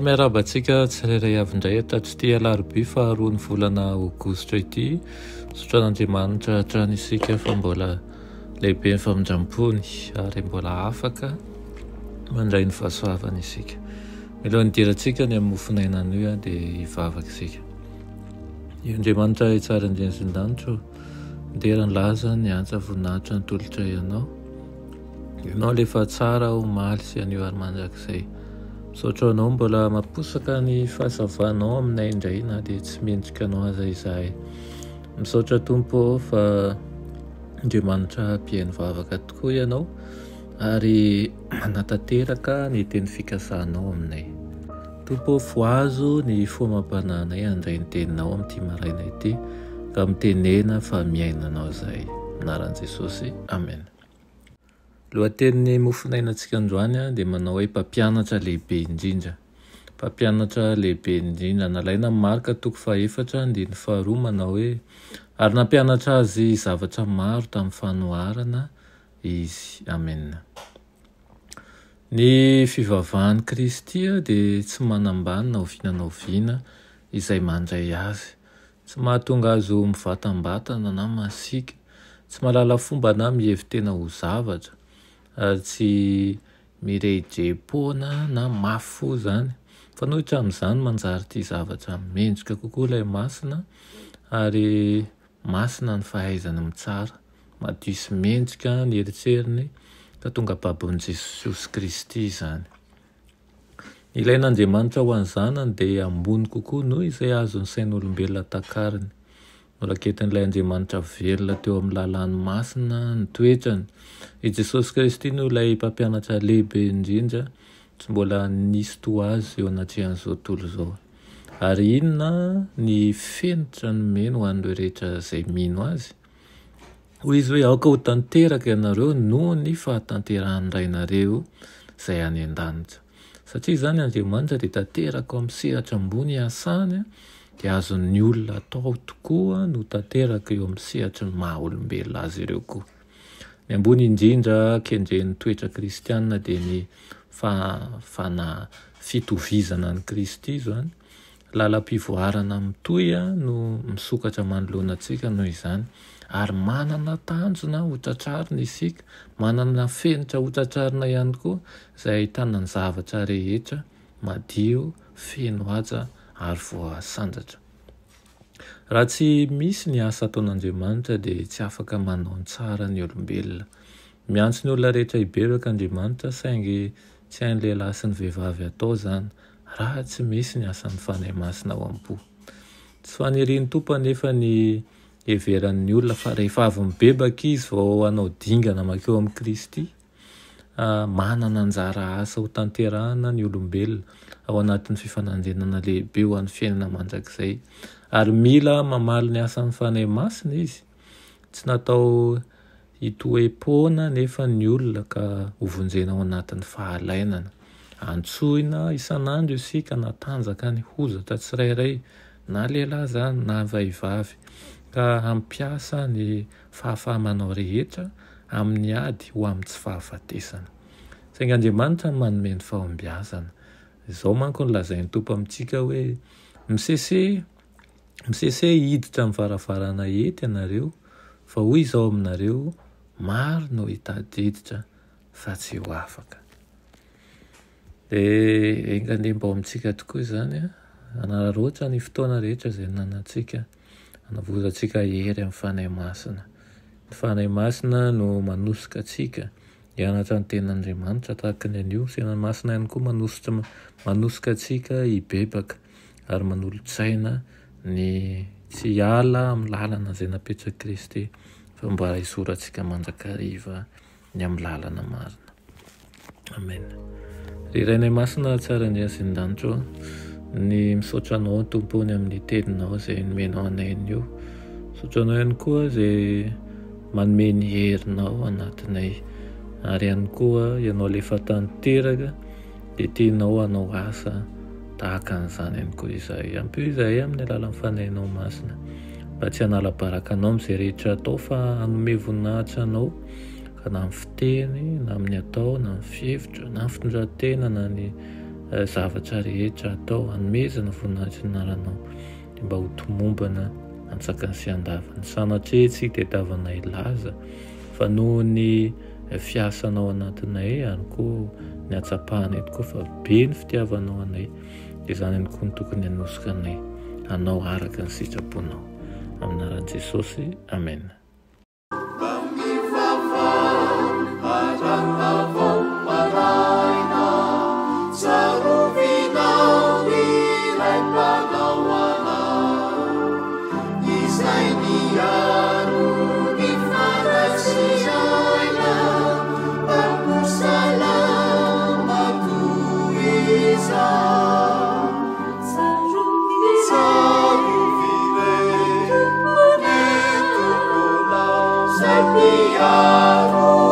Miarabantsika tsirairay avy-indray atratr'ity alarobia faharoa ny volana aogositra ity. Sotran'Andriamanitra hatrany isika fa mbola lehibe ny famindrampony ary mbola afaka mandray ny fahasoavana isika. Mila nidirantsika ny amin'ny mofinainana io dia hivavaka isika. Io Andriamanitra tsara indrindra sy ny-danitro, ndera ny laza ny antsa voninahitra ny tolotra ianao. Ianao lefa tsara ho maly sy anio ary mandrakizay. Misaotra anao mbola mamposaka ny fahasavanao aminay indray na dia tsy mendrika anao aza izahay. Misaotra Tompo fa Andriamanitra mpihaino vavaka tokoa ianao ary manatanteraka ny teny fikasahanao aminay. Tompo voazo ny fomam-pananay handray ny teninao amin'ity maraina ity ka mitenena fa miainanao izahay. Anaran'i Jesosy, amen. Lohatenin'ny mofinainantsika androany dia manao hoe mpampianatra lehibe indrindra. Mpampianatra lehibe indrindra nalaina amin'ny Marka 4:4 manao hoe ary nampianatra azy zavatra maro tamin'ny fanoharana izy. Amen. Ny fivavahan'i Kristy dia tsy manambany na oviana na oviana izay mandray azy. Tsy mahatonga azy ho mivatam-batana na masiaka, tsy mahalala fomba na mihevitena ho zavatra, ary tsy mirejepona na mafy zany, fa nohitra amin'izany manjary ity zavatra mendrika kokoa ilay masina, ary masina ny fahaizany mitsara, madio sy mendrika ny eritseriny ka tonga babon'i Jesosy Kristy izany. Ilain'Andriamanitra ho an'ny zanany dia ambony kokoa noho izay azon'ny sain'olombelona takariny. Noraketin'ilay Andriamanitra velona teo amin'ny lalàny masina ny toetrany. I Jesosy Kristy no ilay mpampianatra lehibe indrindra, tsy mbola nisy toa azy eo anatrehan'izao tontolo izao. Ary inona ny fenitra ny meno ho an'ireo rehetra izay mino azy? Hoy izy hoe aoka ho tanteraka ianareo noho ny fahatanterahany rainareo izay any an-danitra. Satria izany Andriamanitra dia tanteraka amin'ny sehatra ambony hasany, dia azon'ny olona atao tokoa no tanteraka eo amin'ny sehatra ny maha-olombelona azy ireo koa. Ny ambony indrindra kendren'ny toetra kristianina dia ny fitovizana ny Kristy izany. Lalam-pivoarana mitohy no misokatra manoloana antsika noho izany, ary manana tanjona ho tratrarina isika, manana fenitra ho tratrarina ihany koa izay ahitana ny zavatra rehetra madio, feno haja ary voasandratra. Raha tsy misy ny asa ataon'Andriamanitra dia tsy afaka manao ny tsara ny olombelona. Miantso ny olona rehetra hiberaka Andriamanitra saingy tsy hain'ny lehilahy sy ny vehivavy atao izany raha tsy misy ny asan'ny fanahy masina ao am-po. Tsy fanirian'ny Tompo anefa ny heveran'ny olona fa rehefa avy mibebaka izy vao hanao dingana makeo amin'ny Kristy, manana anjara asa ho tanterahana ny olombelona ao anatin'ny fifanandenana lehibe ho an'ny fiainana mandrakizay. Ary mila mamaly ny asan'ny fanahy masina izy, tsy natao hitoepoana nefa ny olona ka hovonjena ao anatin'ny fahalainana. Antsoina isan'andro isika natanjaka ny hozatra tsirairay, na lehilahy zany na vehivavy, ka hampiasa ny fahafahamanao rehetra amin'ny ady ho amin'ny tsy fahafatesana. Saingy Andriamanitra ny manome ny fahombiazana. Izao manko ny lazain'ny Tompo amintsika hoe misese hiditra amin'ny varavarana hety ianareo, fa hoy izao aminareo, maro no hitady hiditra fa tsy ho afaka. Dia enganimba ao amintsika tokoa izany, hanaroatra ny fotoana rehetra izay nanantsika, hanavozantsika hery amin'ny fanahy masina. Ny fanahy masina no manosika antsika hianatra ny tenan'Andriamanitra tahaka ny anio. Fanahy masina ihany koa manosika antsika hibebaka ary manolotsaina ny tsy hiala amin'ny lalana izay napetraka Kristy, fa mba hisorantsika mandrakariva ny amin'ny lalana marina. Amen. Irainay masina tsara indrindra sy ny-danitro, ny misaotra anao Tompony amin'ny teninao izay nomenao anay io. Misaotra anao ihany koa izay manome ny herinao anatinay, ary ihany koa ianao le efa tanteraka dia tianao hanao asa tahaka an'izany ihany koa izay ampio izay amin'ny alalan'ny fanahinao masina mba tsy hanala-baraka anao amin'izay rehetra atao fa hanome voninahitra anao ka na amin'ny fiteny na amin'ny atao na amin'ny fihevitra na amin'ny fitondran-tena na ny zavatra rehetra atao hanomezana voninahitra ny anaranao dia mba ho tomombana antsakany sy andavany sanatria tsy tediavana ilaza fa noho ny fiasanao anatinay ihany koa ny atsapahana eto koa fa be ny fitiavanao anay dia izany ihany koa ny tokony hanosika anay anao araka ny sitraponao amin'ny anaran'i Jesosy amen. Sapiaro